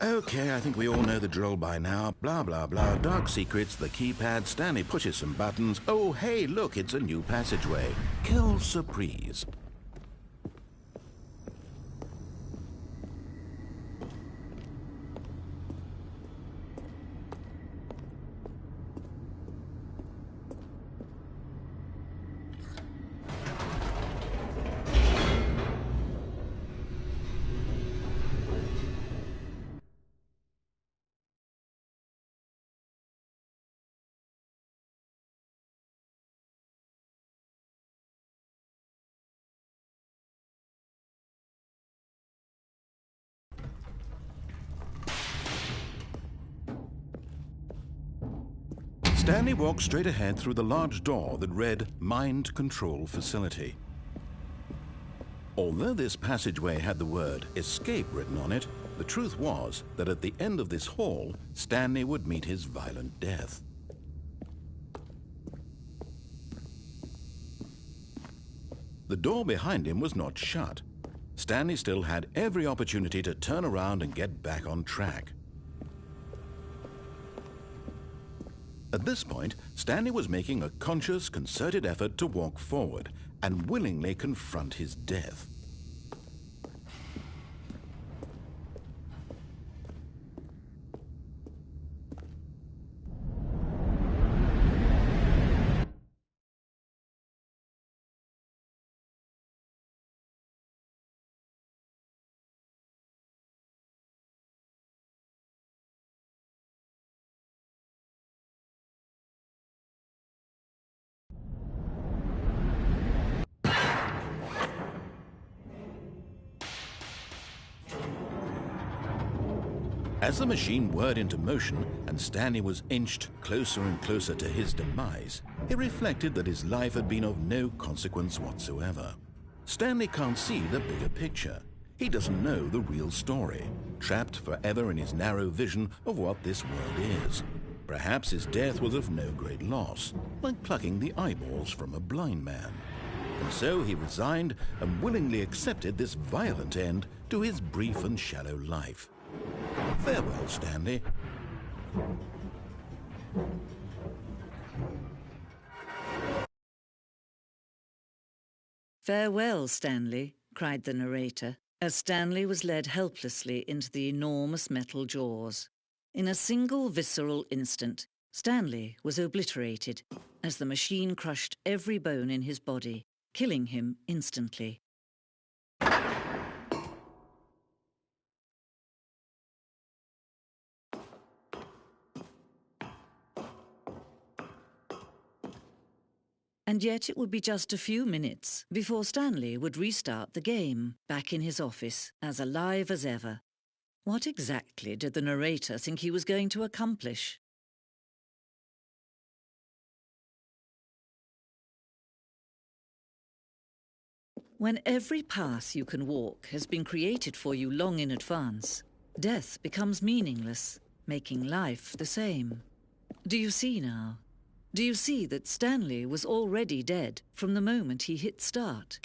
Okay, I think we all know the drill by now. Blah, blah, blah. Dark secrets, the keypad, Stanley pushes some buttons. Oh, hey, look, it's a new passageway. Quelle surprise. Stanley walked straight ahead through the large door that read Mind Control Facility. Although this passageway had the word escape written on it, the truth was that at the end of this hall, Stanley would meet his violent death. The door behind him was not shut. Stanley still had every opportunity to turn around and get back on track. At this point, Stanley was making a conscious, concerted effort to walk forward and willingly confront his death. As the machine whirred into motion and Stanley was inched closer and closer to his demise, he reflected that his life had been of no consequence whatsoever. Stanley can't see the bigger picture. He doesn't know the real story, trapped forever in his narrow vision of what this world is. Perhaps his death was of no great loss, like plucking the eyeballs from a blind man. And so he resigned and willingly accepted this violent end to his brief and shallow life. Farewell, Stanley. Farewell, Stanley, cried the narrator, as Stanley was led helplessly into the enormous metal jaws. In a single visceral instant, Stanley was obliterated as the machine crushed every bone in his body, killing him instantly. And yet it would be just a few minutes before Stanley would restart the game, back in his office, as alive as ever. What exactly did the narrator think he was going to accomplish? When every path you can walk has been created for you long in advance, death becomes meaningless, making life the same. Do you see now? Do you see that Stanley was already dead from the moment he hit start?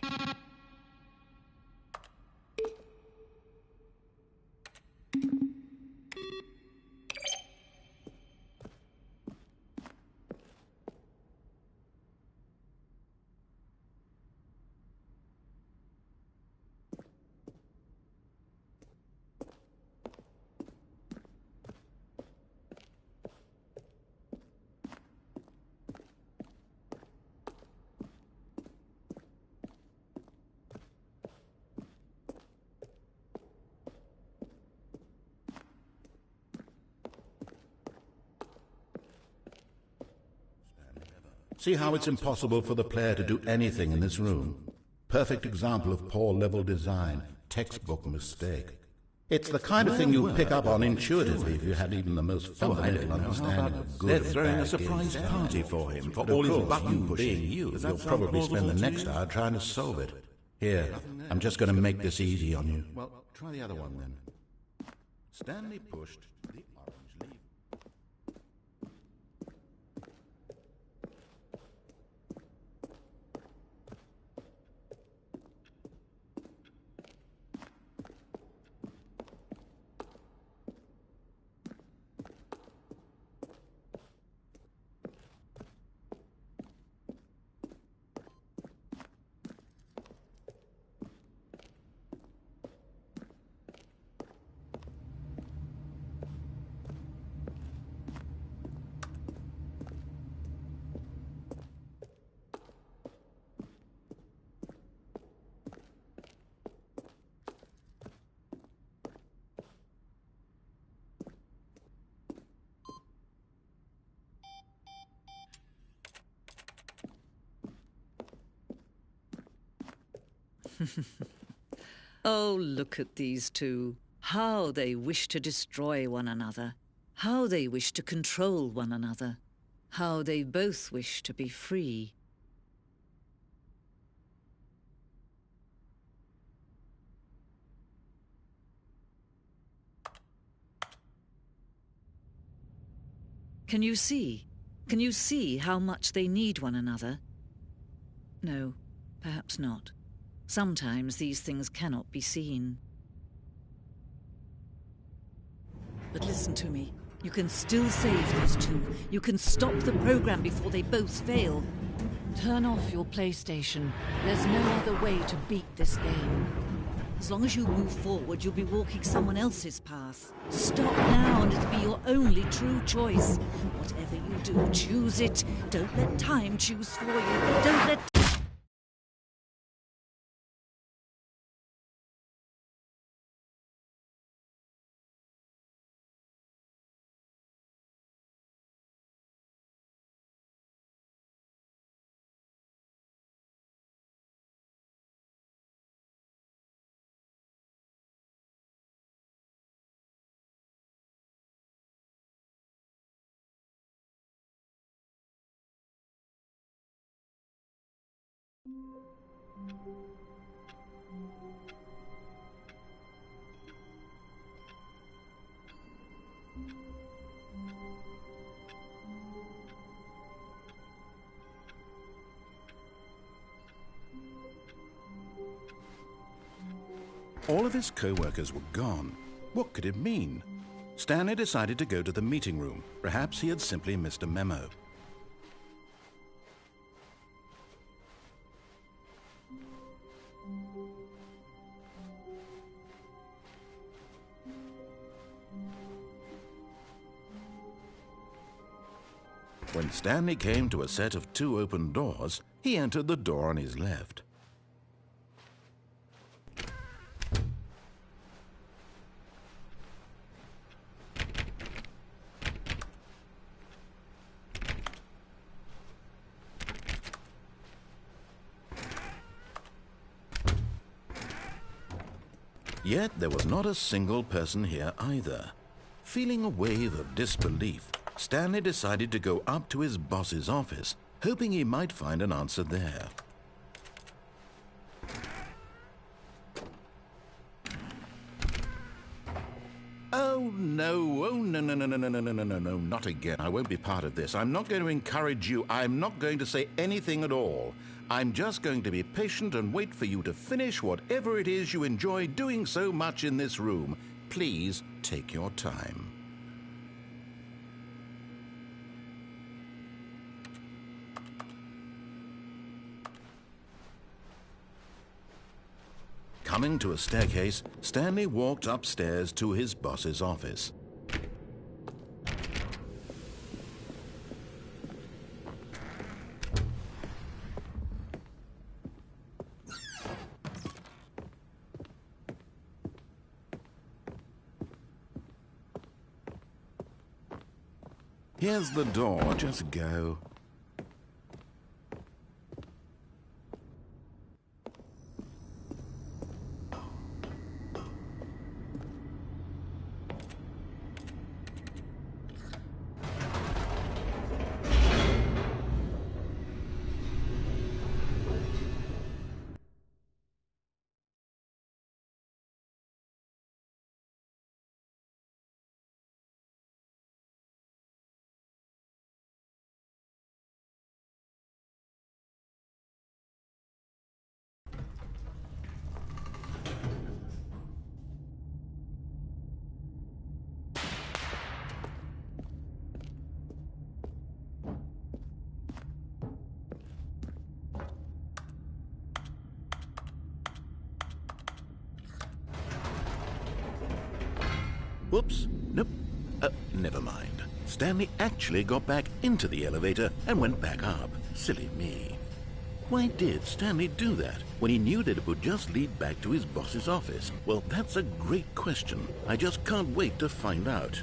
See how it's impossible for the player to do anything in this room? Perfect example of poor level design, textbook mistake. It's the kind of thing you'd pick up on intuitively if you had even the most fundamental understanding of good. They're throwing a surprise party for him for all his button pushing. You'll probably spend the next hour trying to solve it. Here, I'm just going to make this easy on you. Well, try the other one then. Stanley pushed the orange lever. Oh, look at these two. How they wish to destroy one another. How they wish to control one another. How they both wish to be free. Can you see? Can you see how much they need one another? No, perhaps not. Sometimes these things cannot be seen. But listen to me. You can still save these two. You can stop the program before they both fail. Turn off your PlayStation. There's no other way to beat this game. As long as you move forward, you'll be walking someone else's path. Stop now and it'll be your only true choice. Whatever you do, choose it. Don't let time choose for you. Don't let... All of his co-workers were gone. What could it mean? Stanley decided to go to the meeting room. Perhaps he had simply missed a memo. When Stanley came to a set of 2 open doors, he entered the door on his left. Yet there was not a single person here either. Feeling a wave of disbelief, Stanley decided to go up to his boss's office, hoping he might find an answer there. Oh no, no, not again. I won't be part of this. I'm not going to encourage you. I'm not going to say anything at all. I'm just going to be patient and wait for you to finish whatever it is you enjoy doing so much in this room. Please take your time. Coming to a staircase, Stanley walked upstairs to his boss's office. Here's the door, just go. Whoops, nope, never mind. Stanley actually got back into the elevator and went back up. Silly me. Why did Stanley do that when he knew that it would just lead back to his boss's office? Well, that's a great question. I just can't wait to find out.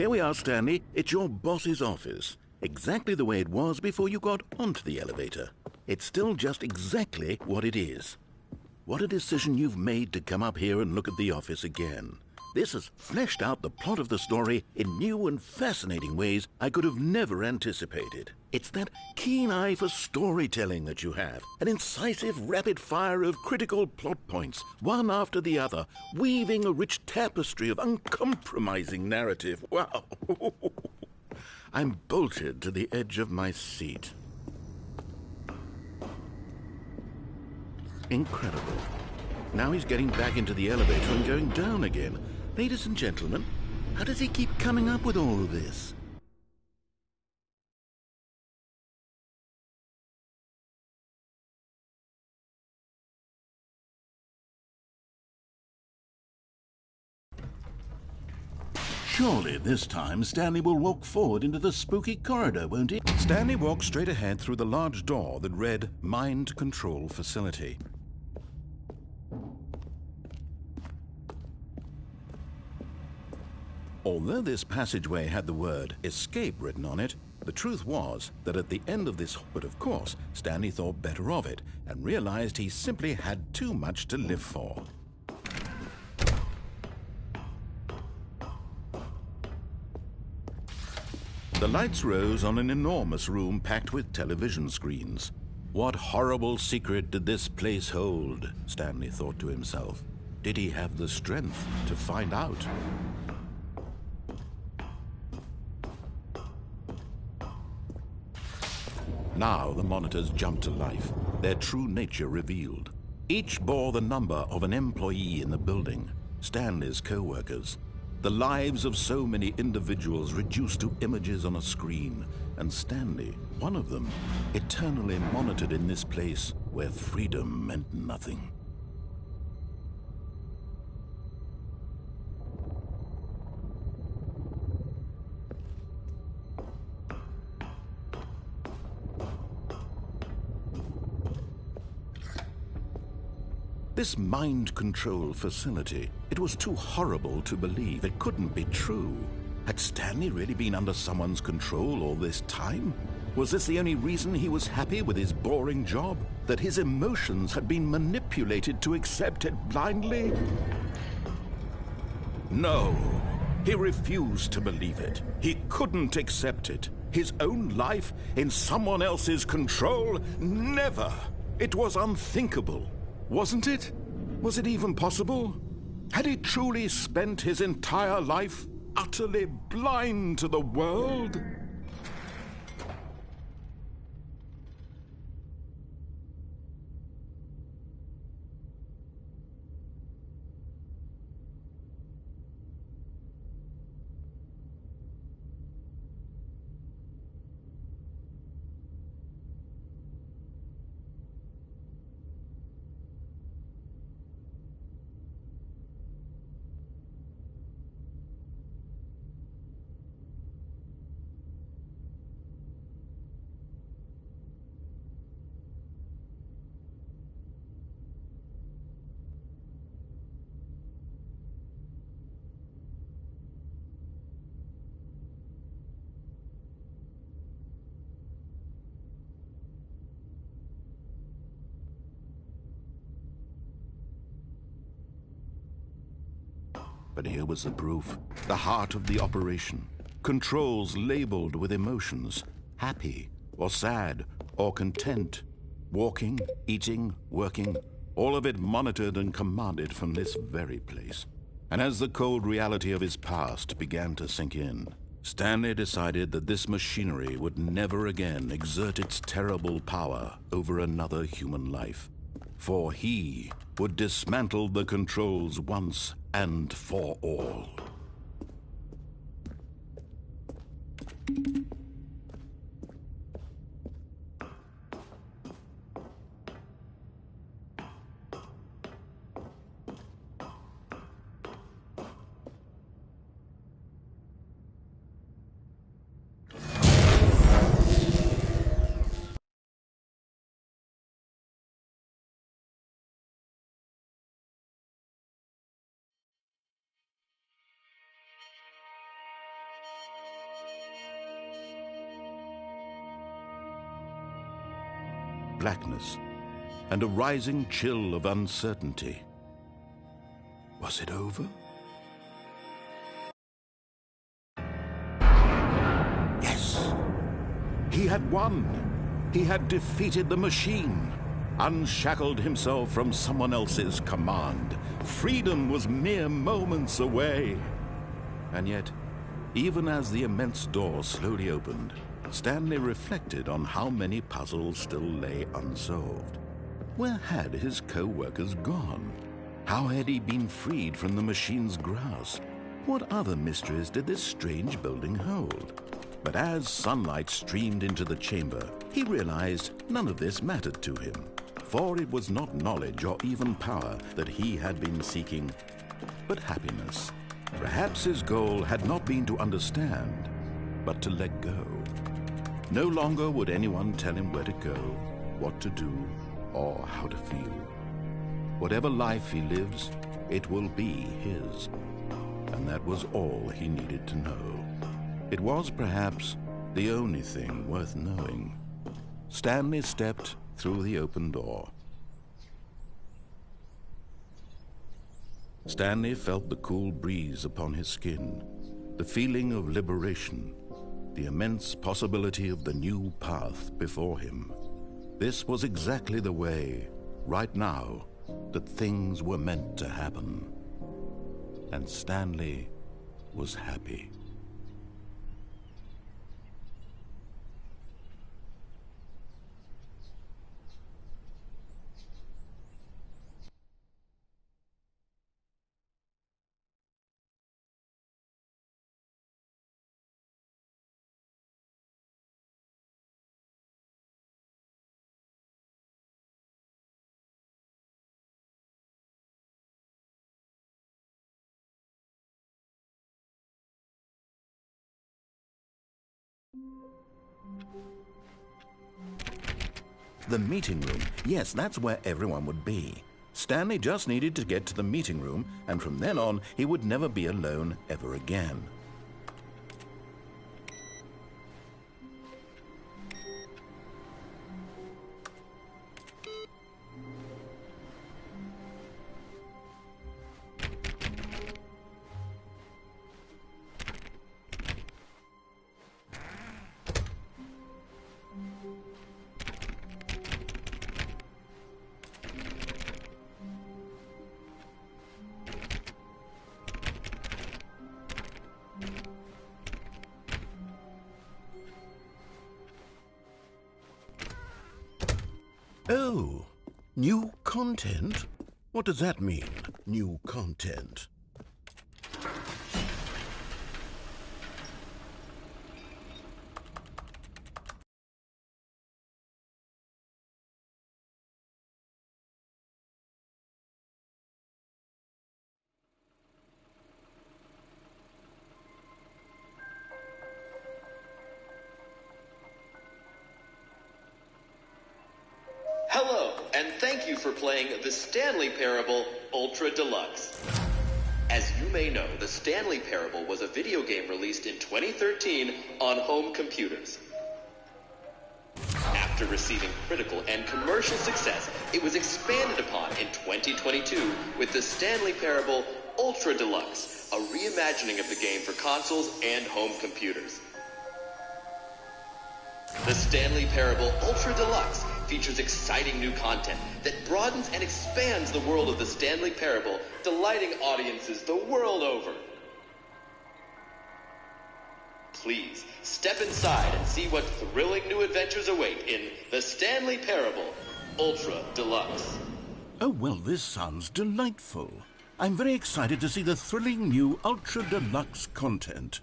Here we are, Stanley. It's your boss's office. Exactly the way it was before you got onto the elevator. It's still just exactly what it is. What a decision you've made to come up here and look at the office again. This has fleshed out the plot of the story in new and fascinating ways I could have never anticipated. It's that keen eye for storytelling that you have, an incisive rapid fire of critical plot points, one after the other, weaving a rich tapestry of uncompromising narrative. Wow! I'm bolted to the edge of my seat. Incredible. Now he's getting back into the elevator and going down again. Ladies and gentlemen, how does he keep coming up with all of this? Surely this time Stanley will walk forward into the spooky corridor, won't he? Stanley walked straight ahead through the large door that read Mind Control Facility. Although this passageway had the word escape written on it, the truth was that at the end of this, but of course, Stanley thought better of it and realized he simply had too much to live for. The lights rose on an enormous room packed with television screens. What horrible secret did this place hold? Stanley thought to himself. Did he have the strength to find out? Now the monitors jumped to life, their true nature revealed. Each bore the number of an employee in the building, Stanley's co-workers. The lives of so many individuals reduced to images on a screen, and Stanley, one of them, eternally monitored in this place where freedom meant nothing. This mind control facility, it was too horrible to believe. It couldn't be true. Had Stanley really been under someone's control all this time? Was this the only reason he was happy with his boring job? That his emotions had been manipulated to accept it blindly? No, he refused to believe it. He couldn't accept it. His own life in someone else's control? Never! It was unthinkable. Wasn't it? Was it even possible? Had he truly spent his entire life utterly blind to the world? But here was the proof. The heart of the operation. Controls labeled with emotions. Happy, or sad, or content. Walking, eating, working. All of it monitored and commanded from this very place. And as the cold reality of his past began to sink in, Stanley decided that this machinery would never again exert its terrible power over another human life. For he would dismantle the controls once and for all. blackness and a rising chill of uncertainty. Was it over? Yes! He had won! He had defeated the machine, unshackled himself from someone else's command. Freedom was mere moments away. And yet, even as the immense door slowly opened, Stanley reflected on how many puzzles still lay unsolved. Where had his co-workers gone? How had he been freed from the machine's grasp? What other mysteries did this strange building hold? But as sunlight streamed into the chamber, he realized none of this mattered to him, for it was not knowledge or even power that he had been seeking, but happiness. Perhaps his goal had not been to understand, but to let go. No longer would anyone tell him where to go, what to do, or how to feel. Whatever life he lives, it will be his. And that was all he needed to know. It was perhaps the only thing worth knowing. Stanley stepped through the open door. Stanley felt the cool breeze upon his skin, the feeling of liberation, the immense possibility of the new path before him. This was exactly the way, right now, that things were meant to happen. And Stanley was happy. The meeting room. Yes, that's where everyone would be. Stanley just needed to get to the meeting room, and from then on, he would never be alone ever again. Oh, new content? What does that mean, new content? Hello, and thank you for playing the Stanley Parable Ultra Deluxe. As you may know, the Stanley Parable was a video game released in 2013 on home computers. After receiving critical and commercial success, it was expanded upon in 2022 with the Stanley Parable Ultra Deluxe, a reimagining of the game for consoles and home computers. The Stanley Parable Ultra Deluxe features exciting new content that broadens and expands the world of the Stanley Parable, delighting audiences the world over. Please, step inside and see what thrilling new adventures await in the Stanley Parable Ultra Deluxe. Oh, well, this sounds delightful. I'm very excited to see the thrilling new Ultra Deluxe content.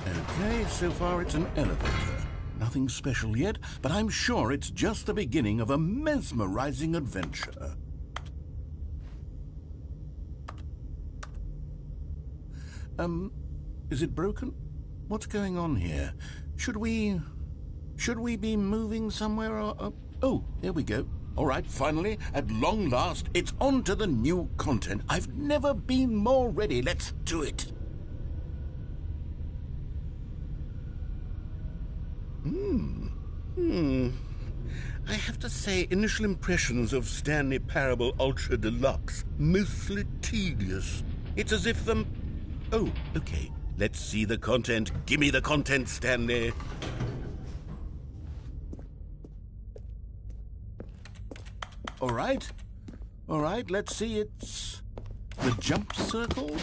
Okay, so far it's an elevator. Nothing special yet, but I'm sure it's just the beginning of a mesmerizing adventure. Is it broken? What's going on here? Should we be moving somewhere or... Oh, here we go. All right, finally, at long last, it's on to the new content. I've never been more ready. Let's do it. I have to say, initial impressions of Stanley Parable Ultra Deluxe, mostly tedious. It's as if them... Oh, okay. Let's see the content. Give me the content, Stanley. All right, let's see. It's the jump circle.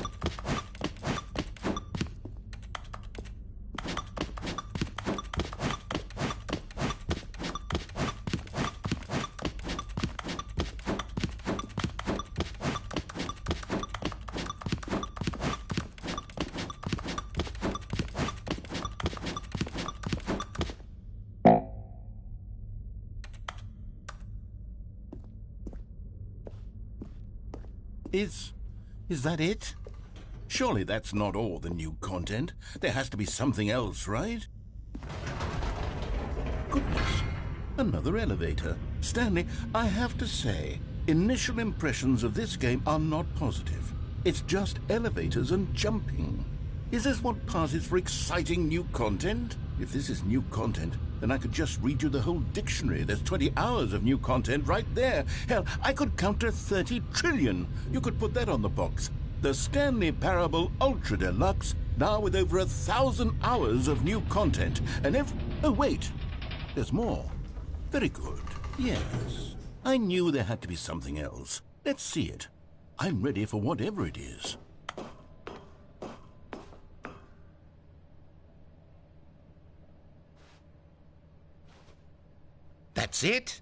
Is that it? Surely that's not all the new content. There has to be something else, right? Goodness, another elevator. Stanley, I have to say, initial impressions of this game are not positive. It's just elevators and jumping. Is this what passes for exciting new content? If this is new content, then I could just read you the whole dictionary. There's 20 hours of new content right there. Hell, I could count to 30 trillion. You could put that on the box. The Stanley Parable Ultra Deluxe, now with over 1,000 hours of new content. And oh, wait. There's more. Very good. Yes. I knew there had to be something else. Let's see it. I'm ready for whatever it is. That's it?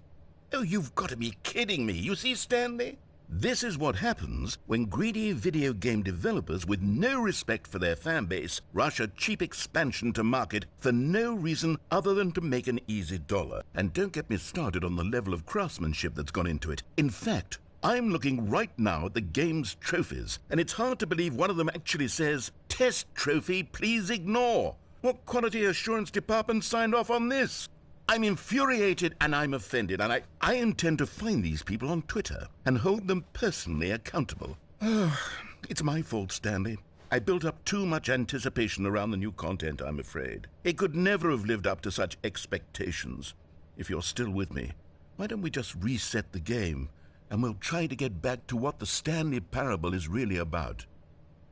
Oh, you've got to be kidding me. You see, Stanley? This is what happens when greedy video game developers with no respect for their fan base rush a cheap expansion to market for no reason other than to make an easy dollar. And don't get me started on the level of craftsmanship that's gone into it. In fact, I'm looking right now at the game's trophies, and it's hard to believe one of them actually says, "Test trophy, please ignore." What quality assurance department signed off on this? I'm infuriated and I'm offended, and I intend to find these people on Twitter and hold them personally accountable. It's my fault, Stanley. I built up too much anticipation around the new content, I'm afraid. It could never have lived up to such expectations. If you're still with me, why don't we just reset the game, and we'll try to get back to what the Stanley Parable is really about.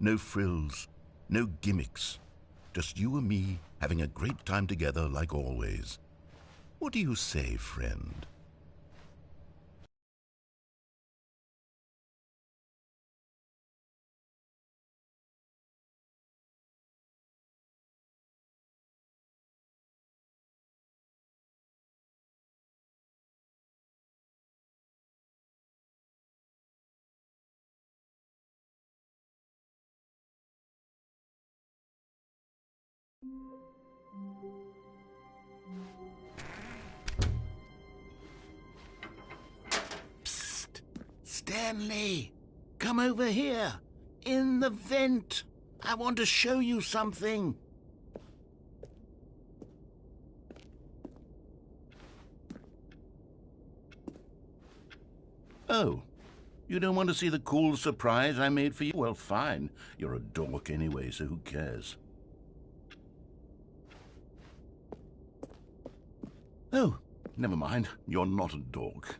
No frills, no gimmicks. Just you and me having a great time together like always. What do you say, friend? Psst! Stanley! Come over here! In the vent! I want to show you something! Oh, you don't want to see the cool surprise I made for you? Well, fine. You're a dork anyway, so who cares? Oh, never mind. You're not a dork.